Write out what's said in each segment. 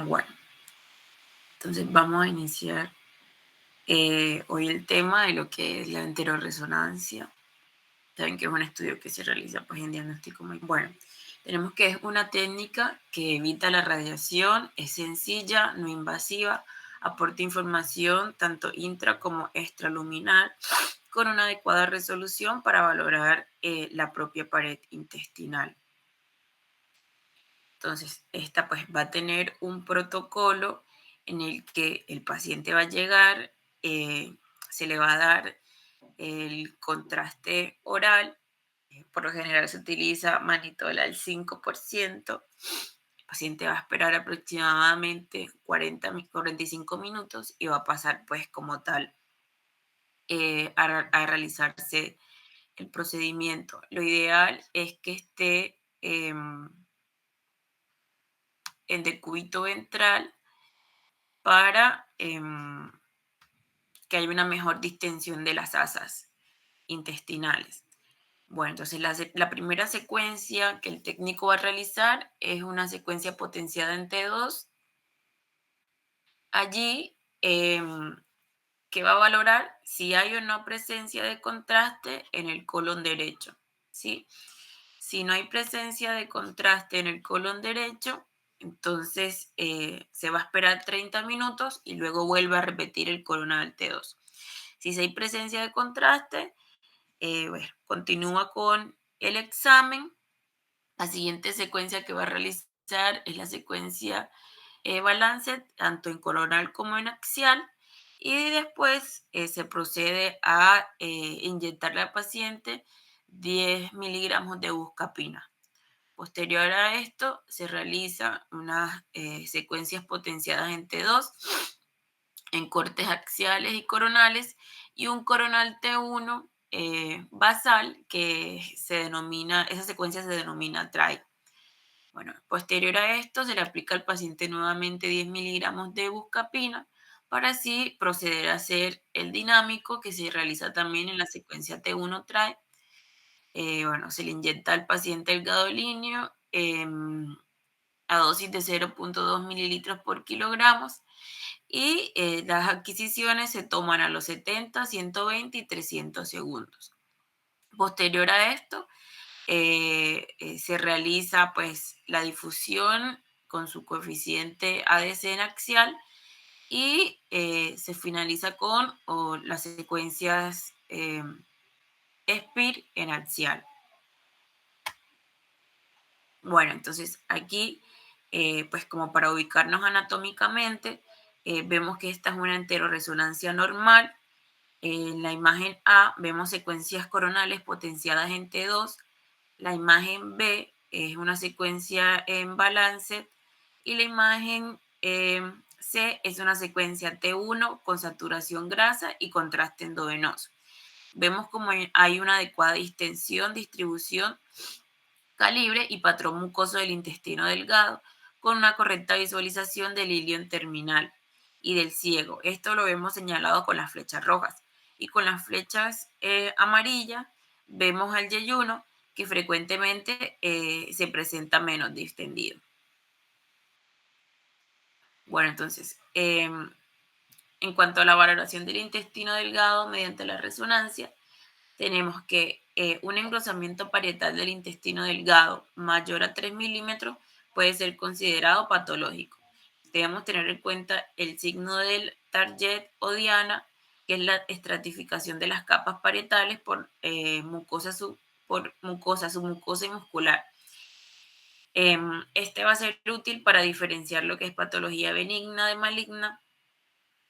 Bueno, entonces vamos a iniciar hoy el tema de lo que es la enteroresonancia. Saben que es un estudio que se realiza pues, en diagnóstico muy bueno. Tenemos que es una técnica que evita la radiación, es sencilla, no invasiva, aporta información tanto intra como extraluminal con una adecuada resolución para valorar la propia pared intestinal. Entonces, esta pues va a tener un protocolo en el que el paciente va a llegar, se le va a dar el contraste oral. Por lo general se utiliza manitol al 5%. El paciente va a esperar aproximadamente 45 minutos y va a pasar pues como tal a realizarse el procedimiento. Lo ideal es que esté en decúbito ventral para que haya una mejor distensión de las asas intestinales. Bueno, entonces la primera secuencia que el técnico va a realizar es una secuencia potenciada en T2. Allí, que va a valorar si hay o no presencia de contraste en el colon derecho, ¿sí? Si no hay presencia de contraste en el colon derecho, entonces se va a esperar 30 minutos y luego vuelve a repetir el coronal T2. Si hay presencia de contraste, bueno, continúa con el examen. La siguiente secuencia que va a realizar es la secuencia Balancet, tanto en coronal como en axial. Y después se procede a inyectarle al paciente 10 miligramos de buscapina. Posterior a esto, se realiza unas secuencias potenciadas en T2, en cortes axiales y coronales, y un coronal T1 basal que esa secuencia se denomina TRI. Bueno, posterior a esto se le aplica al paciente nuevamente 10 miligramos de buscapina para así proceder a hacer el dinámico que se realiza también en la secuencia T1 TRI. Bueno, se le inyecta al paciente el gadolíneo a dosis de 0.2 mililitros por kilogramos y las adquisiciones se toman a los 70, 120 y 300 segundos. Posterior a esto, se realiza pues la difusión con su coeficiente ADC en axial y se finaliza con las secuencias SPIR en axial. Bueno, entonces aquí, pues como para ubicarnos anatómicamente, vemos que esta es una enteroresonancia normal. En la imagen A vemos secuencias coronales potenciadas en T2. La imagen B es una secuencia en balance y la imagen C es una secuencia T1 con saturación grasa y contraste endovenoso. Vemos como hay una adecuada distensión, distribución, calibre y patrón mucoso del intestino delgado con una correcta visualización del ilion terminal y del ciego. Esto lo vemos señalado con las flechas rojas y con las flechas amarillas vemos al yeyuno que frecuentemente se presenta menos distendido. Bueno, entonces, en cuanto a la valoración del intestino delgado mediante la resonancia, tenemos que un engrosamiento parietal del intestino delgado mayor a 3 milímetros puede ser considerado patológico. Debemos tener en cuenta el signo del Target o Diana, que es la estratificación de las capas parietales por mucosa, submucosa y muscular. Este va a ser útil para diferenciar lo que es patología benigna de maligna.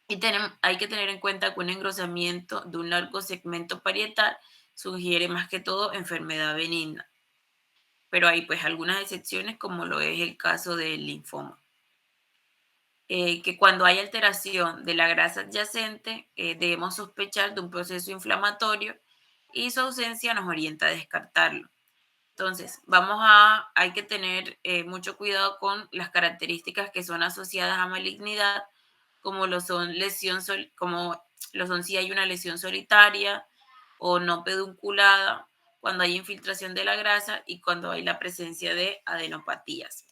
Y hay que tener en cuenta que un engrosamiento de un largo segmento parietal sugiere más que todo enfermedad benigna. Pero hay pues algunas excepciones como lo es el caso del linfoma. Que cuando hay alteración de la grasa adyacente debemos sospechar de un proceso inflamatorio y su ausencia nos orienta a descartarlo. Entonces, hay que tener mucho cuidado con las características que son asociadas a malignidad, como lo son si hay una lesión solitaria o no pedunculada, cuando hay infiltración de la grasa y cuando hay la presencia de adenopatías.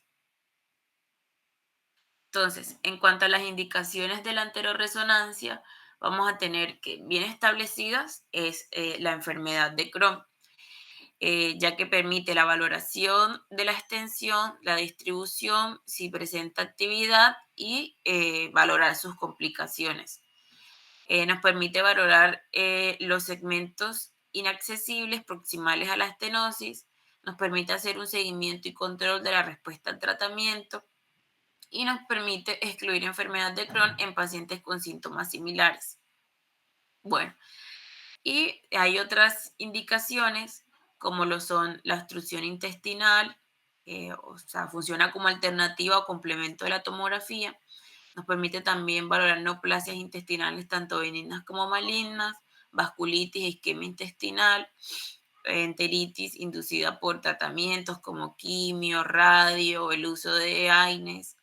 Entonces, en cuanto a las indicaciones de la enteroresonancia, vamos a tener que bien establecidas es la enfermedad de Crohn, ya que permite la valoración de la extensión, la distribución, si presenta actividad y valorar sus complicaciones. Nos permite valorar los segmentos inaccesibles proximales a la estenosis, nos permite hacer un seguimiento y control de la respuesta al tratamiento y nos permite excluir enfermedad de Crohn en pacientes con síntomas similares. Bueno, y hay otras indicaciones como lo son la obstrucción intestinal, o sea, funciona como alternativa o complemento de la tomografía. Nos permite también valorar neoplasias intestinales tanto benignas como malignas, vasculitis, isquemia intestinal, enteritis inducida por tratamientos como quimio, radio, el uso de AINES.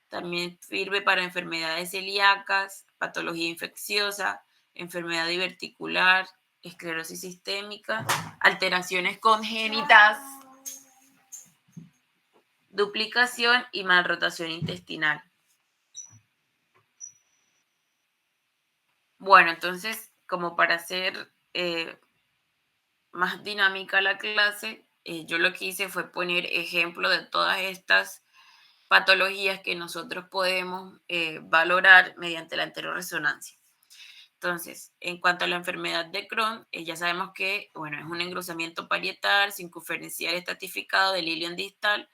También sirve para enfermedades celíacas, patología infecciosa, enfermedad diverticular, esclerosis sistémica, alteraciones congénitas, duplicación y malrotación intestinal. Bueno, entonces, como para hacer más dinámica la clase, yo lo que hice fue poner ejemplo de todas estas patologías que nosotros podemos valorar mediante la enteroresonancia. Entonces, en cuanto a la enfermedad de Crohn, ya sabemos que, bueno, es un engrosamiento parietal circunferencial estratificado del ilion distal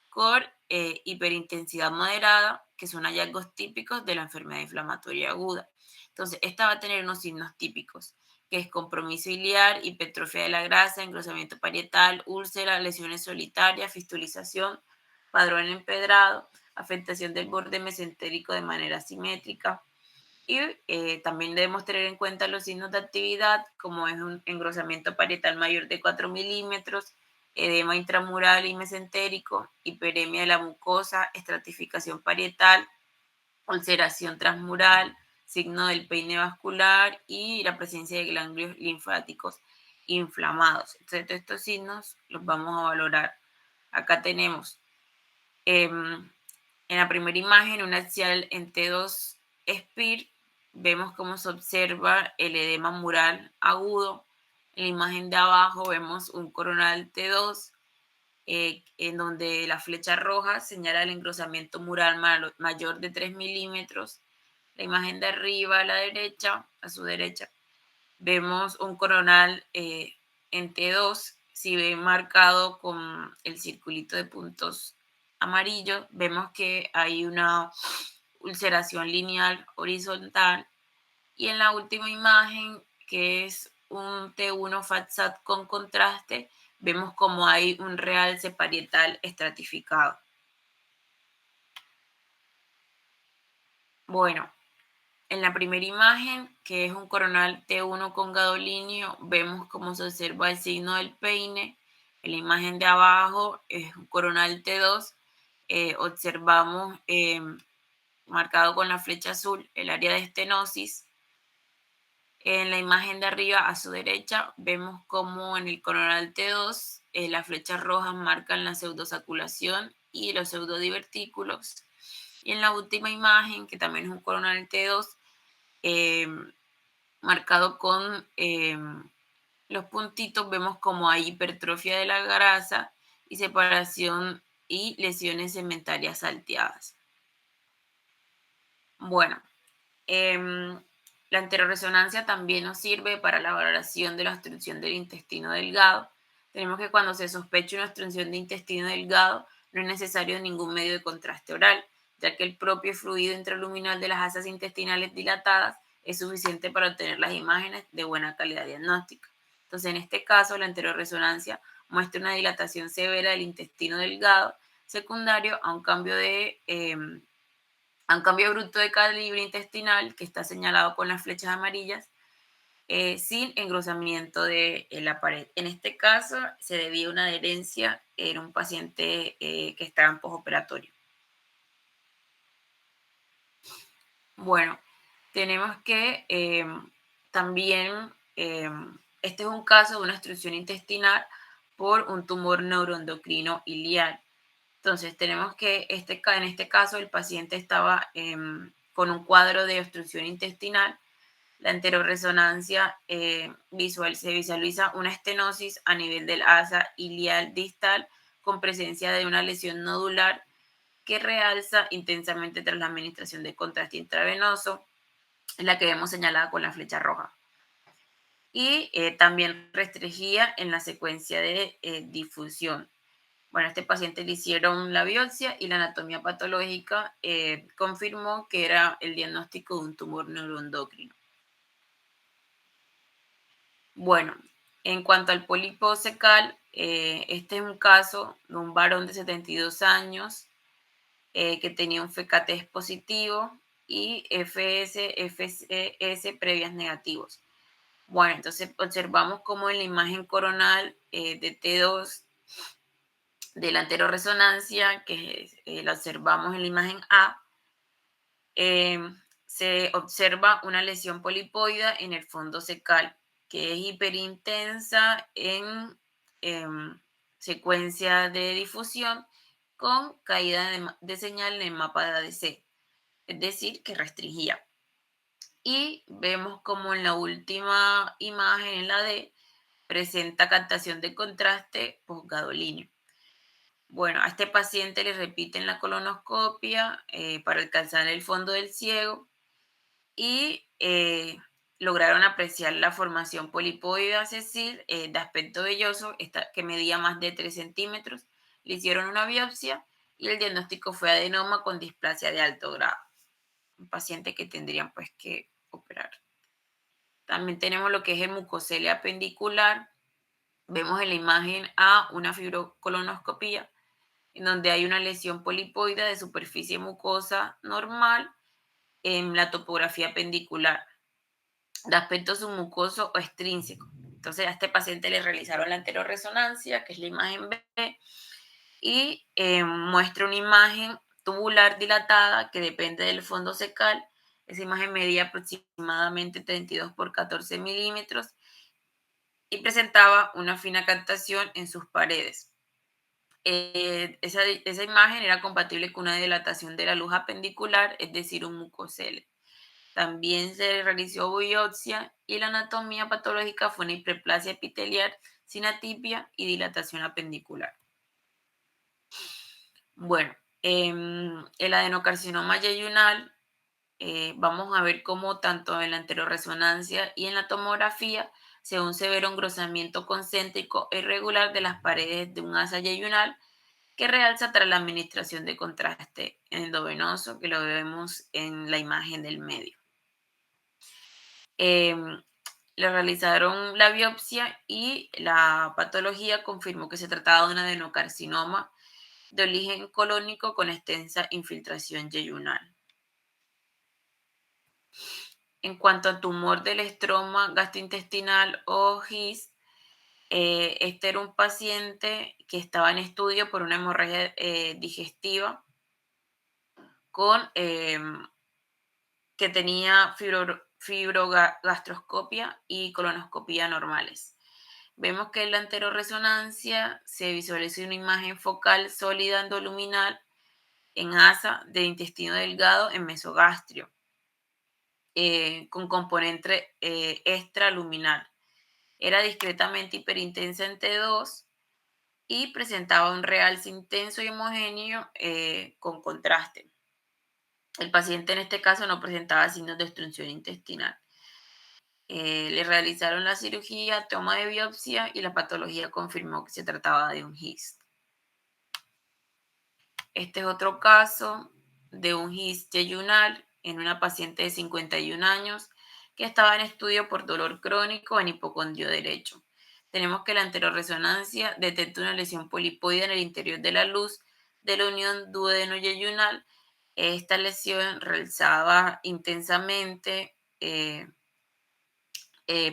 con hiperintensidad moderada, que son hallazgos típicos de la enfermedad inflamatoria aguda. Entonces, esta va a tener unos signos típicos, que es compromiso iliar, hipertrofia de la grasa, engrosamiento parietal, úlcera, lesiones solitarias, fistulización, padrón empedrado, afectación del borde mesentérico de manera simétrica. Y también debemos tener en cuenta los signos de actividad, como es un engrosamiento parietal mayor de 4 milímetros, edema intramural y mesentérico, hiperemia de la mucosa, estratificación parietal, ulceración transmural, signo del peine vascular y la presencia de ganglios linfáticos inflamados. Entonces, estos signos los vamos a valorar. Acá tenemos en la primera imagen un axial en T2 SPIR, vemos cómo se observa el edema mural agudo. En la imagen de abajo vemos un coronal T2, en donde la flecha roja señala el engrosamiento mural mayor de 3 milímetros. La imagen de arriba a la derecha, a su derecha, vemos un coronal en T2, si ve marcado con el circulito de puntos amarillos, vemos que hay una ulceración lineal horizontal. Y en la última imagen, que es un T1 FATSAT con contraste, vemos como hay un realce parietal estratificado. Bueno, en la primera imagen, que es un coronal T1 con gadolinio, vemos cómo se observa el signo del peine. En la imagen de abajo es un coronal T2. Observamos marcado con la flecha azul el área de estenosis. En la imagen de arriba a su derecha vemos cómo en el coronal T2 las flechas rojas marcan la pseudosaculación y los pseudodivertículos. Y en la última imagen, que también es un coronal T2, marcado con los puntitos, vemos como hay hipertrofia de la grasa y separación y lesiones cementarias salteadas. Bueno, la enteroresonancia también nos sirve para la valoración de la obstrucción del intestino delgado. Tenemos que cuando se sospecha una obstrucción de intestino delgado, no es necesario ningún medio de contraste oral, ya que el propio fluido intraluminal de las asas intestinales dilatadas es suficiente para obtener las imágenes de buena calidad diagnóstica. Entonces, en este caso, la enteroresonancia muestra una dilatación severa del intestino delgado secundario a un cambio bruto de calibre intestinal que está señalado con las flechas amarillas, sin engrosamiento de la pared. En este caso, se debía a una adherencia en un paciente que estaba en postoperatorio. Bueno, tenemos que también, este es un caso de una obstrucción intestinal por un tumor neuroendocrino iliar. Entonces, tenemos que en este caso el paciente estaba con un cuadro de obstrucción intestinal. La enteroresonancia se visualiza una estenosis a nivel del asa ilial distal con presencia de una lesión nodular que realza intensamente tras la administración de contraste intravenoso, es la que vemos señalada con la flecha roja. Y también restringía en la secuencia de difusión. Bueno, a este paciente le hicieron la biopsia y la anatomía patológica confirmó que era el diagnóstico de un tumor neuroendocrino. Bueno, en cuanto al pólipo cecal, este es un caso de un varón de 72 años que tenía un FK-test positivo y FS, FCS previas negativos. Bueno, entonces observamos como en la imagen coronal de T2 de la enteroresonancia, que la observamos en la imagen A, eh, se observa una lesión polipoida en el fondo cecal, que es hiperintensa en secuencia de difusión con caída de señal en el mapa de ADC, es decir, que restringía. Y vemos como en la última imagen, en la D, presenta captación de contraste postgadolíneo. Bueno, a este paciente le repiten la colonoscopia para alcanzar el fondo del ciego y lograron apreciar la formación polipoide, es decir, de aspecto velloso, que medía más de 3 centímetros. Le hicieron una biopsia y el diagnóstico fue adenoma con displasia de alto grado. Un paciente que tendrían pues que operar. También tenemos lo que es el mucocelia pendicular. Vemos en la imagen A una fibrocolonoscopía en donde hay una lesión polipoide de superficie mucosa normal en la topografía pendicular, de aspecto submucoso o extrínseco. Entonces a este paciente le realizaron la enteroresonancia, que es la imagen B, y muestra una imagen tubular dilatada que depende del fondo cecal. Esa imagen medía aproximadamente 32 por 14 milímetros y presentaba una fina captación en sus paredes. Esa imagen era compatible con una dilatación de la luz apendicular, es decir, un mucocele. También se realizó biopsia y la anatomía patológica fue una hiperplasia epitelial sin atipia y dilatación apendicular. Bueno, el adenocarcinoma yeyunal, vamos a ver cómo tanto en la enteroresonancia y en la tomografía se ve un severo engrosamiento concéntrico e irregular de las paredes de un asa yeyunal que realza tras la administración de contraste endovenoso, que lo vemos en la imagen del medio. Le realizaron la biopsia y la patología confirmó que se trataba de un adenocarcinoma de origen colónico con extensa infiltración yeyunal. En cuanto al tumor del estroma gastrointestinal o GIST, este era un paciente que estaba en estudio por una hemorragia digestiva con que tenía fibrogastroscopia y colonoscopia normales. Vemos que en la enteroresonancia se visualiza una imagen focal sólida endoluminal en asa de intestino delgado en mesogastrio, con componente extraluminal. Era discretamente hiperintensa en T2 y presentaba un realce intenso y homogéneo con contraste. El paciente en este caso no presentaba signos de obstrucción intestinal. Le realizaron la cirugía, toma de biopsia y la patología confirmó que se trataba de un GIST. Este es otro caso de un GIST yeyunal en una paciente de 51 años que estaba en estudio por dolor crónico en hipocondrio derecho. Tenemos que la enteroresonancia detecta una lesión polipoide en el interior de la luz de la unión duodeno-yeyunal. Esta lesión realizaba intensamente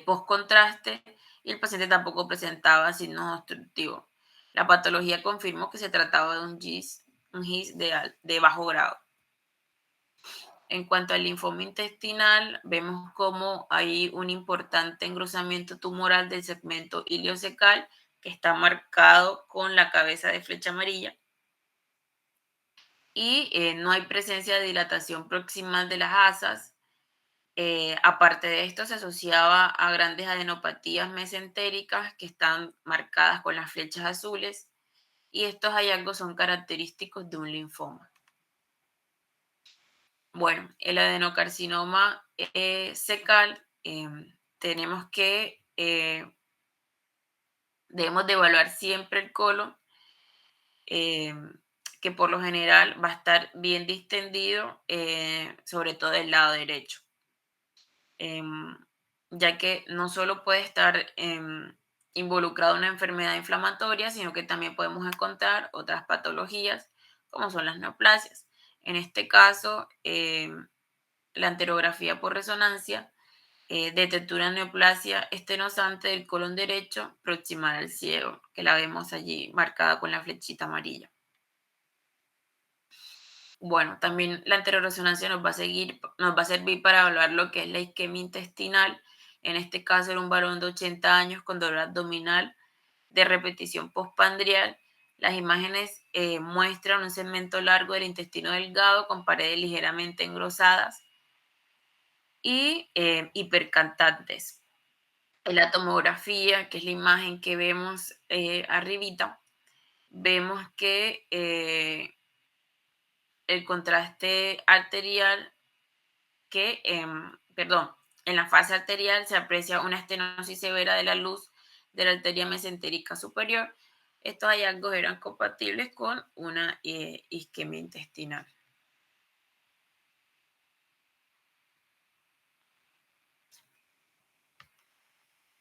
post-contraste y el paciente tampoco presentaba signos obstructivos. La patología confirmó que se trataba de un GIST de bajo grado. En cuanto al linfoma intestinal, vemos cómo hay un importante engrosamiento tumoral del segmento iliocecal que está marcado con la cabeza de flecha amarilla. y no hay presencia de dilatación proximal de las asas. Aparte de esto, se asociaba a grandes adenopatías mesentéricas que están marcadas con las flechas azules, y estos hallazgos son característicos de un linfoma. Bueno, el adenocarcinoma cecal, tenemos que, debemos de evaluar siempre el colon, eh, que por lo general va a estar bien distendido, sobre todo del lado derecho, em, ya que no solo puede estar involucrado en una enfermedad inflamatoria, sino que también podemos encontrar otras patologías, como son las neoplasias. En este caso, la enterografía por resonancia detectó una neoplasia estenosante del colon derecho proximal al ciego, que la vemos allí marcada con la flechita amarilla. Bueno, también la enteroresonancia nos va a servir para evaluar lo que es la isquemia intestinal. En este caso era un varón de 80 años con dolor abdominal de repetición postprandial. Las imágenes muestran un segmento largo del intestino delgado con paredes ligeramente engrosadas y hipercantantes. En la tomografía, que es la imagen que vemos arribita, vemos que el contraste arterial perdón, en la fase arterial se aprecia una estenosis severa de la luz de la arteria mesentérica superior. Estos hallazgos eran compatibles con una isquemia intestinal.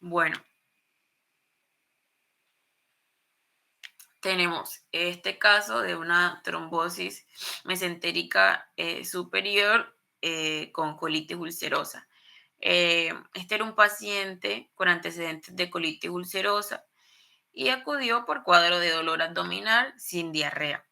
Bueno, tenemos este caso de una trombosis mesentérica superior con colitis ulcerosa. Este era un paciente con antecedentes de colitis ulcerosa y acudió por cuadro de dolor abdominal sin diarrea.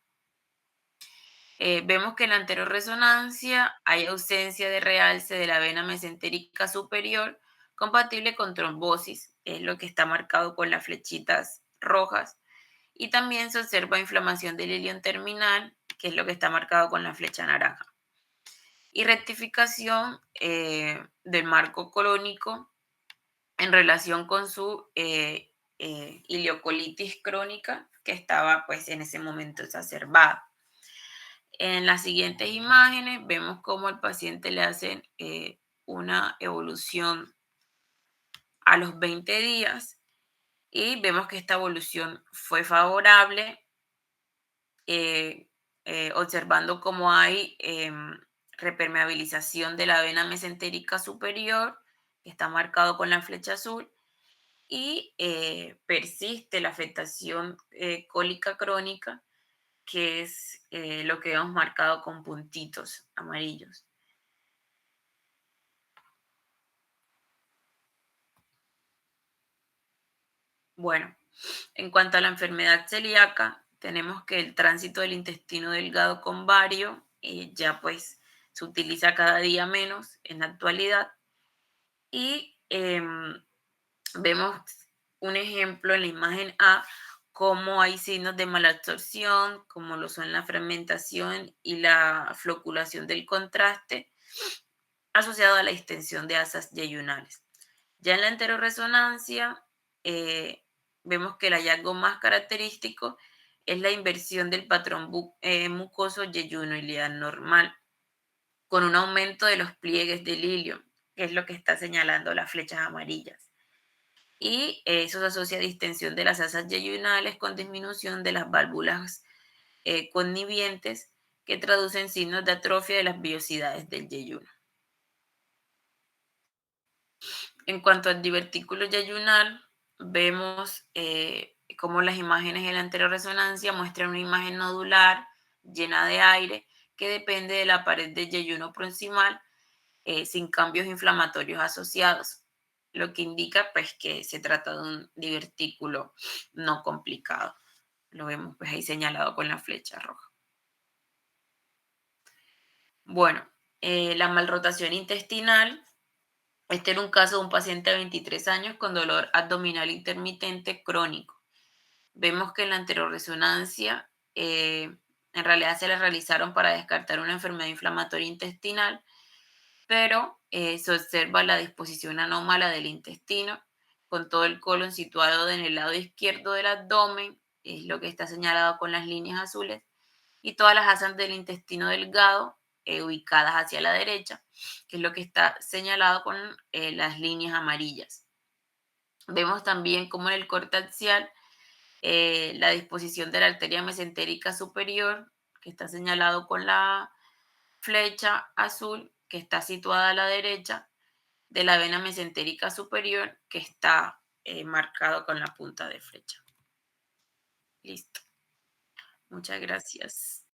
Vemos que en la anterorresonancia hay ausencia de realce de la vena mesentérica superior compatible con trombosis, es lo que está marcado con las flechitas rojas, y también se observa inflamación del ilion terminal, que es lo que está marcado con la flecha naranja, y rectificación del marco colónico en relación con su ileocolitis crónica, que estaba pues en ese momento exacerbada. En las siguientes imágenes vemos cómo al paciente le hacen una evolución a los 20 días y vemos que esta evolución fue favorable, eh, observando cómo hay repermeabilización de la vena mesentérica superior, que está marcado con la flecha azul, y persiste la afectación cólica crónica, que es lo que hemos marcado con puntitos amarillos. Bueno, en cuanto a la enfermedad celíaca, tenemos que el tránsito del intestino delgado con bario ya pues se utiliza cada día menos en la actualidad, y vemos un ejemplo en la imagen A, cómo hay signos de malabsorción, como lo son la fragmentación y la floculación del contraste, asociado a la distensión de asas yeyunales. Ya en la enterorresonancia, eh, vemos que el hallazgo más característico es la inversión del patrón mucoso yeyuno-iliar normal, con un aumento de los pliegues del ilio, que es lo que está señalando las flechas amarillas. Y eso se asocia a distensión de las asas yeyunales con disminución de las válvulas connivientes, que traducen signos de atrofia de las vellosidades del yeyuno. En cuanto al divertículo yeyunal, vemos cómo las imágenes de la anterorresonancia muestran una imagen nodular llena de aire que depende de la pared del yeyuno proximal, sin cambios inflamatorios asociados, lo que indica pues que se trata de un divertículo no complicado. Lo vemos pues ahí señalado con la flecha roja. Bueno, la malrotación intestinal. Este era un caso de un paciente de 23 años con dolor abdominal intermitente crónico. Vemos que en la anterorresonancia, En realidad se le realizaron para descartar una enfermedad inflamatoria intestinal, pero se observa la disposición anómala del intestino, con todo el colon situado en el lado izquierdo del abdomen, es lo que está señalado con las líneas azules, y todas las asas del intestino delgado ubicadas hacia la derecha, que es lo que está señalado con las líneas amarillas. Vemos también cómo en el corte axial la disposición de la arteria mesentérica superior, que está señalado con la flecha azul, que está situada a la derecha, de la vena mesentérica superior, que está marcado con la punta de flecha. Listo. Muchas gracias.